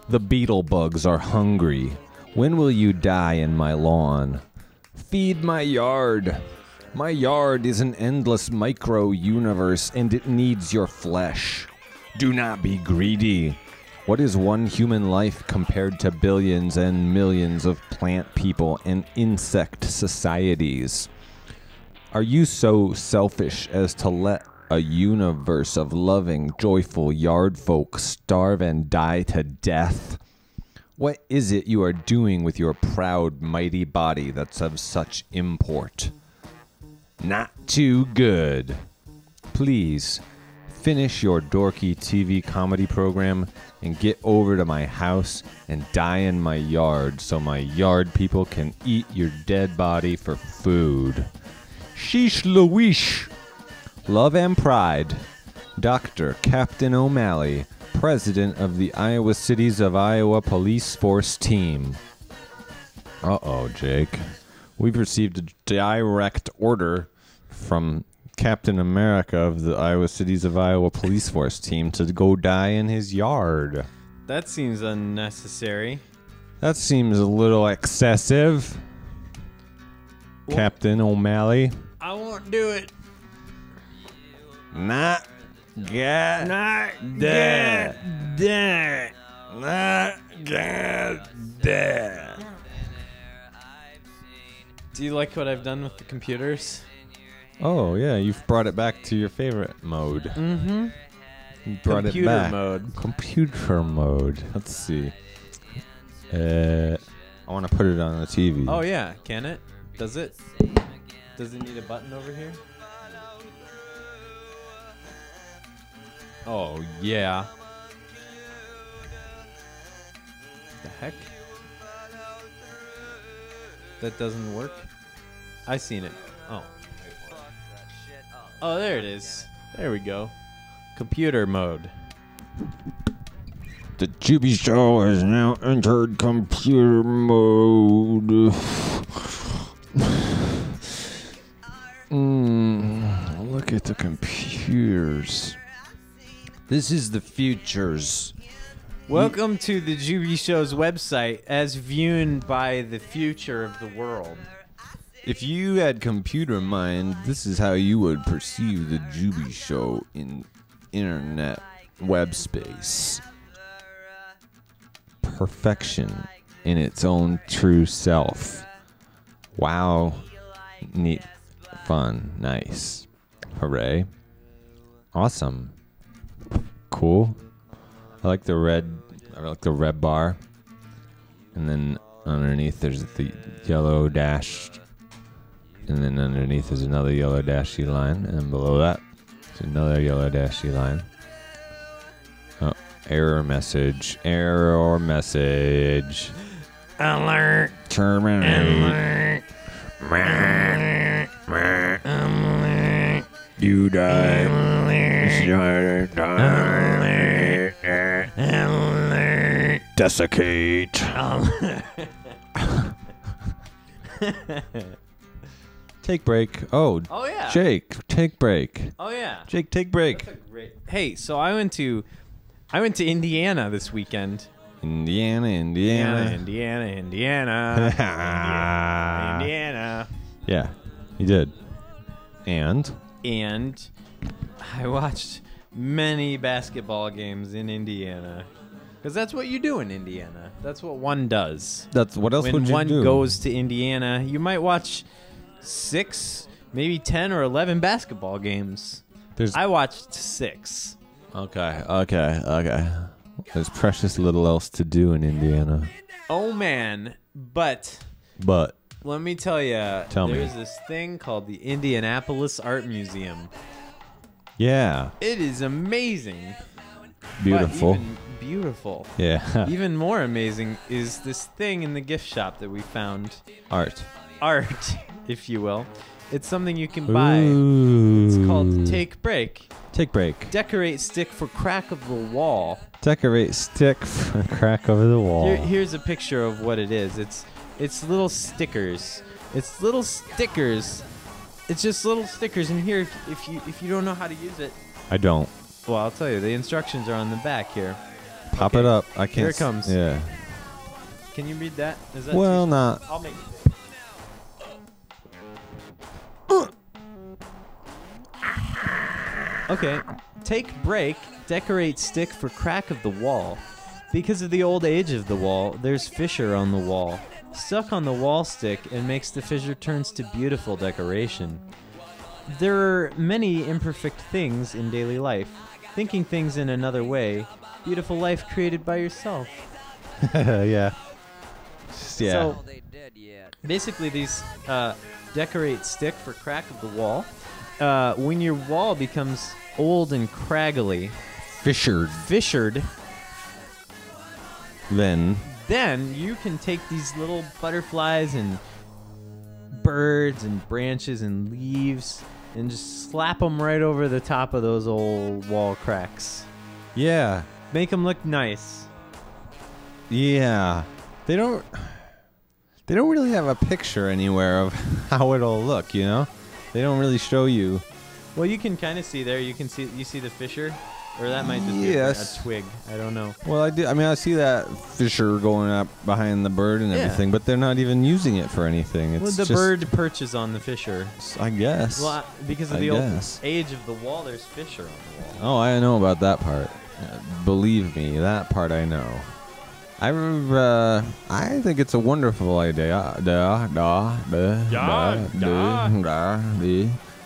The beetle bugs are hungry. When will you die in my lawn? Feed my yard. My yard is an endless micro-universe, and it needs your flesh. Do not be greedy. What is one human life compared to billions and millions of plant people and insect societies? Are you so selfish as to let a universe of loving, joyful yard folk starve and die to death? What is it you are doing with your proud, mighty body that's of such import? Not too good. Please, finish your dorky TV comedy program and get over to my house and die in my yard so my yard people can eat your dead body for food. Sheesh Louish. Love and pride. Dr. Captain O'Malley, President of the Iowa Cities of Iowa Police Force Team. Uh-oh, Jake. We've received a direct order from Captain America of the Iowa Cities of Iowa Police Force Team to go die in his yard. That seems unnecessary. That seems a little excessive. Well, Captain O'Malley. I won't do it. Not get dead. Not get dead. Do you like what I've done with the computers? Oh, yeah, you've brought it back to your favorite mode. Mm-hmm. You brought Computer it back. mode. Computer mode. Let's see. I want to put it on the TV. Oh, yeah. Can it? Does it? Does it need a button over here? Oh, yeah. The heck? That doesn't work? I seen it. Oh. Oh, there it is. There we go. Computer mode. The Jubi Show has now entered computer mode. Look at the computers. This is the futures. Welcome to the Jubi Show's website as viewed by the future of the world. If you had computer mind, this is how you would perceive the Jubi Show in internet web space. Perfection in its own true self. Wow. Neat. Fun. Nice. Hooray. Awesome. Cool. I like the red bar. And then underneath there's the yellow dashed. And then underneath is another yellow dashy line. And below that is another yellow dashy line. Oh, error message. Error message. Alert. Terminate. Alert. Alert. You die. Alert. Desiccate. Take break. Oh yeah. Jake, take break. Oh yeah. Jake, take break. Hey, so I went to Indiana this weekend. Indiana. Indiana. Yeah, you did. And I watched many basketball games in Indiana. Because that's what you do in Indiana. That's what one does. that's what else When would you one do? goes to Indiana, you might watch 6, maybe 10 or 11 basketball games. I watched 6. Okay. There's precious little else to do in Indiana. Oh, man. But But let me tell you, Tell me. there's this thing called the Indianapolis Art Museum. yeah, It is amazing. beautiful. But even beautiful. Yeah, Even more amazing is this thing in the gift shop that we found. art. Art, if you will. It's something you can buy. Ooh. It's called Take Break. Take break. Decorate stick for crack of the wall. Decorate stick for a crack over the wall. Here's a picture of what it is. It's little stickers. It's little stickers. It's just little stickers. And here, if you don't know how to use it, I don't. well, I'll tell you. The instructions are on the back here. Pop Okay. it up. I can't. Here it comes. Yeah. Can you read that? Is that Well, too- not. I'll make it. Okay. Take break. Decorate stick for crack of the wall. Because of the old age of the wall, there's fissure on the wall. Stuck on the wall stick and makes the fissure turns to beautiful decoration. There are many imperfect things in daily life. Thinking things in another way. Beautiful life created by yourself. Yeah. Yeah. So, basically, these decorate stick for crack of the wall. When your wall becomes old and craggly, fissured, Then then you can take these little butterflies and birds and branches and leaves and just slap them right over the top of those old wall cracks. yeah. Make them look nice. Yeah. They don't really have a picture anywhere of how it'll look, you know? They don't really show you. Well, you can kind of see there. You see the fissure, or that might just Yes. be a twig. I don't know. Well, I see that fissure going up behind the bird and Yeah. everything, but they're not even using it for anything. It's Well, the just, bird perches on the fissure. I guess. Well, because of I the old guess. age of the wall, there's fissure on the wall. Oh, I know about that part. Believe me, that part I know. I think it's a wonderful idea.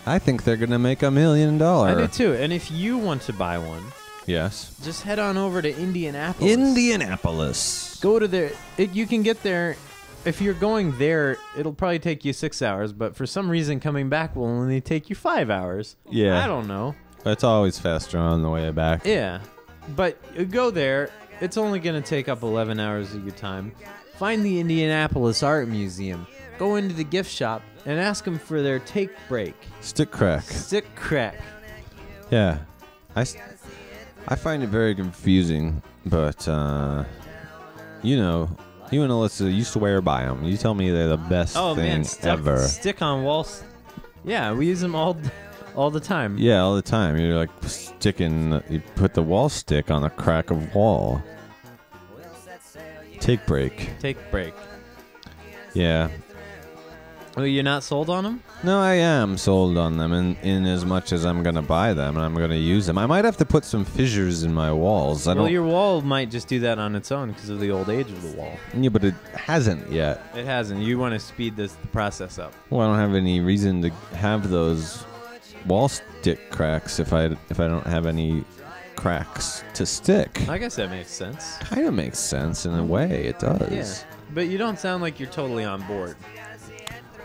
I think they're gonna make $1 million. I do too. And if you want to buy one, Yes. just head on over to Indianapolis. Indianapolis. Go to there. You can get there. If you're going there, it'll probably take you 6 hours. But for some reason, coming back will only take you 5 hours. Yeah. I don't know. It's always faster on the way back. Yeah. But go there. It's only going to take up 11 hours of your time. Find the Indianapolis Art Museum. Go into the gift shop and ask them for their take break. Stick crack. Stick crack. Yeah. I find it very confusing, but, you and Alyssa, you swear by them. You tell me they're the best Oh, thing man. ever. Stick on walls. Yeah, we use them all the time. Yeah, all the time. You're like you put the wall stick on a crack of wall. Take break. Take break. Yeah. Oh, you're not sold on them? No, I am sold on them in as much as I'm going to buy them and I'm going to use them. I might have to put some fissures in my walls. Well, your wall might just do that on its own because of the old age of the wall. Yeah, but it hasn't yet. It hasn't. You want to speed the process up. Well, I don't have any reason to have those wall stick cracks if I don't have any cracks to stick. I guess that makes sense. Kind of makes sense in a way. It does. Yeah. But you don't sound like you're totally on board.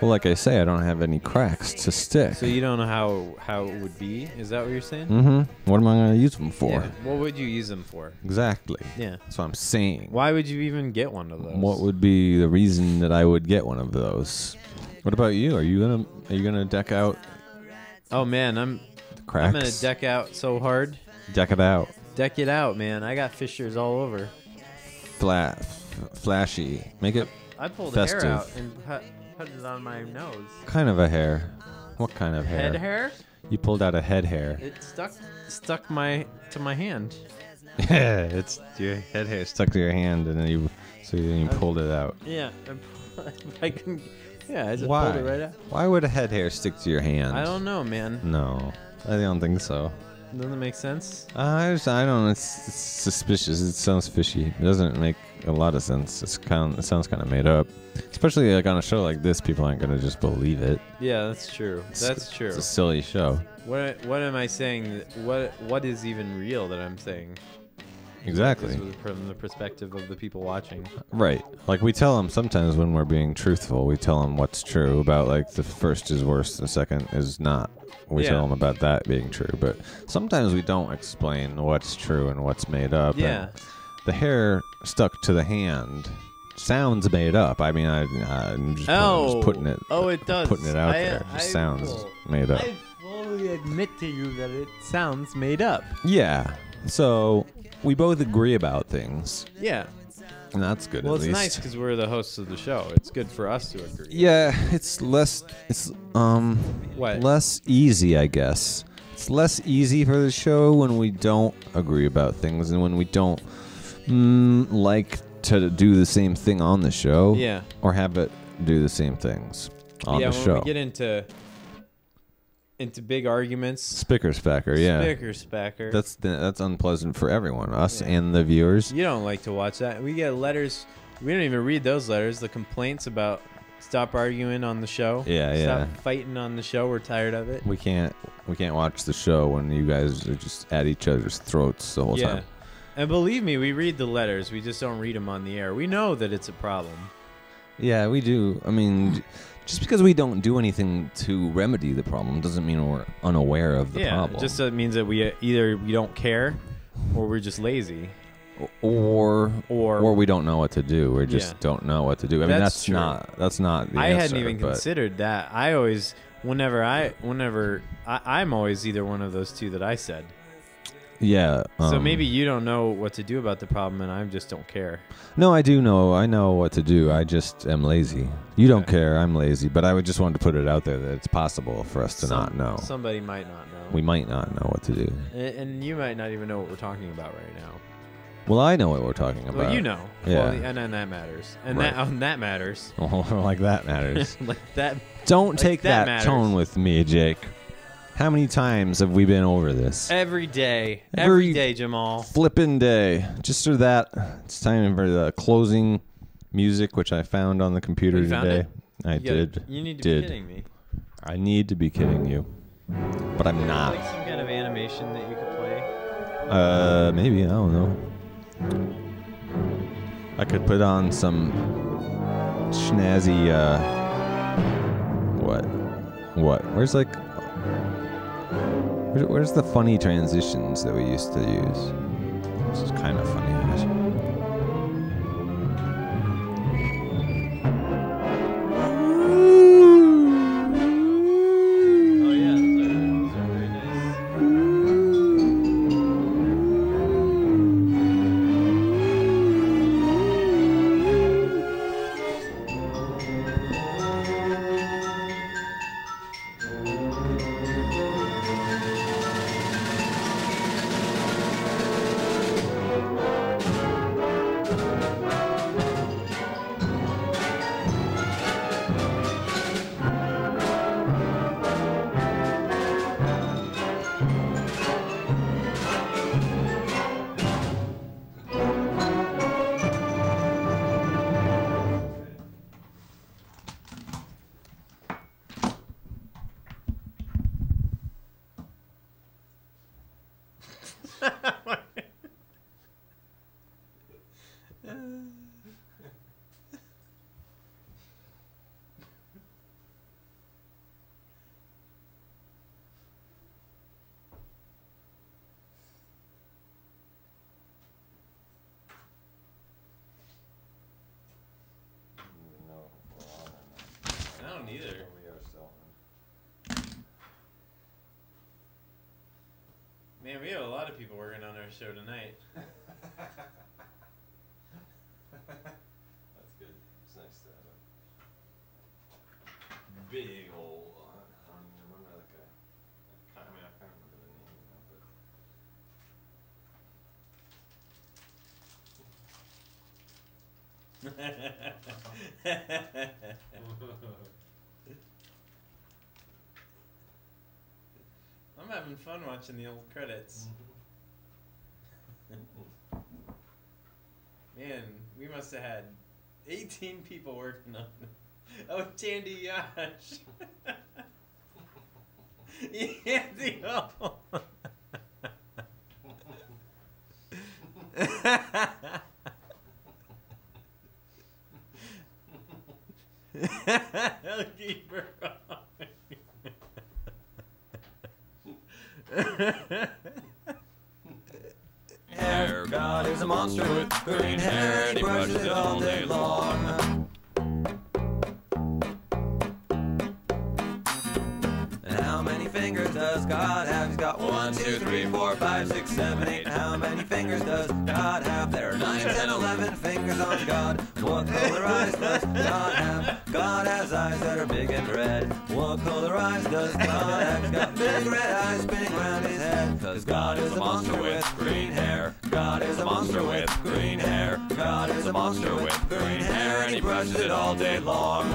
Well, like I say, I don't have any cracks to stick. So you don't know how it would be? Is that what you're saying? Mm-hmm. What am I going to use them for? Yeah. What would you use them for? Exactly. Yeah. That's what I'm saying. Why would you even get one of those? What would be the reason that I would get one of those? What about you? Are you gonna deck out Oh man, I'm cracks? gonna deck out so hard. Deck it out. Deck it out, man. I got fissures all over. Flashy. Make it I pulled festive. hair out and put it on my nose. kind of a hair. What kind of hair? Head hair? You pulled out a head hair. It stuck to my hand. Yeah, it's your head hair stuck to your hand, and then you pulled it out. Yeah, I couldn't. Yeah, I just Why? pulled it right out. Why would a head hair stick to your hand? I don't know, man. No, I don't think so. Doesn't it make sense? I don't know. It's suspicious. It sounds fishy. It doesn't make a lot of sense. It sounds kind of made up. Especially like on a show like this, people aren't gonna just believe it. Yeah, that's true. That's true. It's a silly show. What am I saying? What is even real that I'm saying? Exactly. From the perspective of the people watching. Right. Like we tell them sometimes when we're being truthful, we tell them what's true about like the first is worse, the second is not. We tell them about that being true, but sometimes we don't explain what's true and what's made up. Yeah. And the hair stuck to the hand sounds made up. I mean, I'm just putting it. Oh, it does. Putting it out there. It sounds made up. I fully admit to you that it sounds made up. Yeah. So we both agree about things. Yeah. And that's good. Well, at it's least. nice because we're the hosts of the show. It's good for us to agree. Yeah, it's less. It's What? less easy, I guess. It's less easy for the show when we don't agree about things and when we don't like to do the same thing on the show. Yeah. Or have it do the same things on the show. Yeah, when we get into big arguments. Spicker spacker, yeah. Spicker spacker. That's unpleasant for everyone, us and the viewers. You don't like to watch that. We get letters. We don't even read those letters. The complaints about stop arguing on the show. Yeah, Stop fighting on the show. We're tired of it. We can't watch the show when you guys are just at each other's throats the whole time. And believe me, we read the letters. We just don't read them on the air. We know that it's a problem. Yeah, we do. I mean, just because we don't do anything to remedy the problem doesn't mean we're unaware of the problem. Yeah, just means that we don't care, or we're just lazy, or we don't know what to do. We just don't know what to do. I mean, that's not the answer. I hadn't even considered that. I always, I'm always either one of those two that I said. Yeah. So maybe you don't know what to do about the problem, and I just don't care. No, I do know. I know what to do. I just am lazy. You don't care. I'm lazy. But I would just want to put it out there that it's possible for us to not know. Somebody might not know. We might not know what to do. And you might not even know what we're talking about right now. Well, I know what we're talking about. Well, you know. Yeah. Well, and then that matters. And right. that matters. Like that matters. Like that. Don't take that matters. tone with me, Jake. How many times have we been over this? Every day. Every day, Jamal. Flippin' day. Just for that, it's time for the closing music, which I found on the computer today. I did. You need to be kidding me. I need to be kidding you. But I'm not. Like some kind of animation that you could play? Maybe. I don't know. I could put on some snazzy, What? Where's the funny transitions that we used to use? This is kind of funny, actually. Oh yeah, those are very nice. I don't either. Man, we have a lot of people working on our show tonight. That's good. It's nice to have a big old. I don't even remember that guy. I can't remember the name now, but I'm having fun watching the old credits. Man, we must have had 18 people working on it. Oh, Tandy Yash. Yeah, the I'll keep her Hair. God is a monster with green hair, and he brushes it all day long. And how many fingers does God have? He's got 1, 2, 3, 4, 5, 6, 7, 8. How many fingers does God have? There are 9, 10, 11 fingers on God. And what color eyes does God have? God has eyes that are big and red. What color eyes does God have? He's got big red eyes spinning around his head. Cause God is a monster with green hair. God is a monster with green hair. God is a monster with green hair, and he brushes it all day long.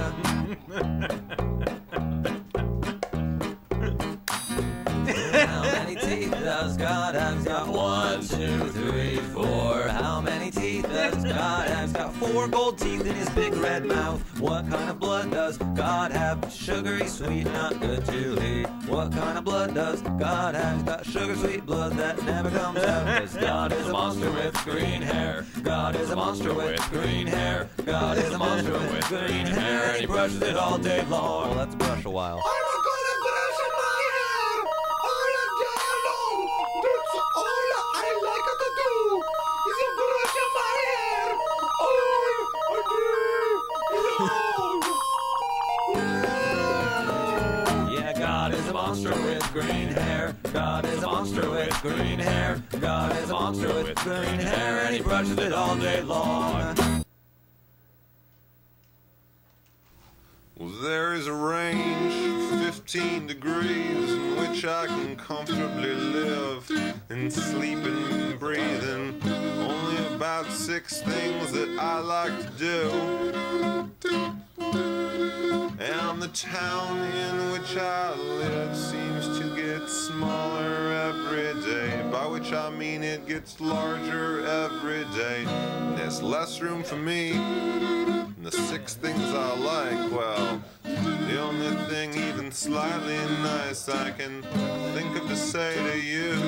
How many teeth does God have? He's got 1, 2, 3, 4. How many teeth does God have? He's got 4 gold teeth in his big red mouth. What kind of blood does God have? Sugary, sweet, not good to eat. What kind of blood does God have? He's got sugar sweet blood that never comes out. Cause God is a monster with green hair. God is a monster with green hair. God is a monster with green hair, and he brushes it all day long. Well, let's brush a while. God is a monster with green hair. God is a monster with green hair. God is a monster with green hair, and he brushes it all day long. Well, there is a range of 15 degrees in which I can comfortably live and sleep and breathe in. Only about 6 things that I like to do. And the town in which I live seems to get smaller every day, by which I mean it gets larger every day. And there's less room for me. And the 6 things I like, well, the only thing even slightly nice I can think of to say to you